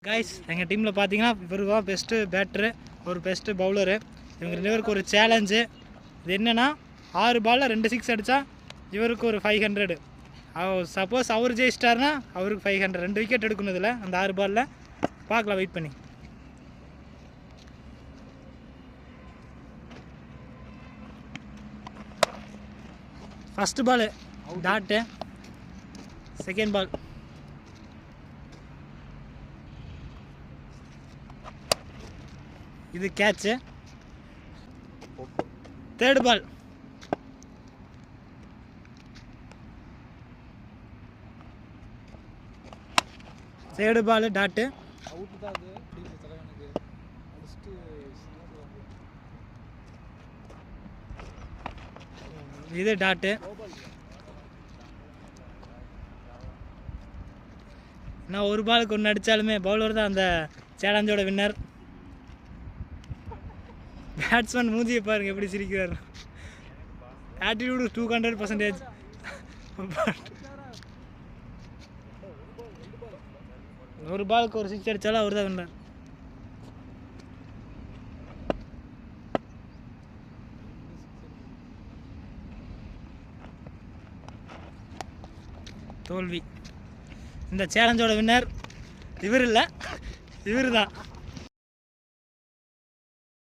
Guys எங்கள் டீமில் பார்த்தீங்கன்னா இவர் தான் பெஸ்ட்டு பேட்டரு ஒரு பெஸ்ட்டு பவுலரு. இவங்க 2 பேருக்கு ஒரு சேலஞ்சு. இது என்னென்னா 6 பாலில் 2 6 அடித்தா இவருக்கு ஒரு 500. சப்போஸ் அவர் ஜெயிச்சிட்டாருன்னா அவருக்கு 500. 2 விக்கெட் எடுக்கணுதில்ல அந்த 6 பாலில். பார்க்கலாம் வெயிட் பண்ணி. ஃபஸ்ட்டு பால் டாட்டு, செகண்ட் பால் இது கேட்சு, தேர்ட் பால் டாட்டு, இது டாட்டு. நான் ஒரு பாலுக்கு ஒன்று அடித்தாலுமே பவுலர் தான் அந்த சேலஞ்சோட வின்னர். பேட்ஸ்மேன் மூஞ்சியை பாருங்க எப்படி சிரிக்கிறார். ஆட்டிடியூடு 200%. ஒரு பாலுக்கு ஒரு 6 அடித்தாலும் அவர் தான் வின்னர். தோல்வி. இந்த சேலஞ்சோட வின்னர் இவர் இல்லை, இவர் தான்.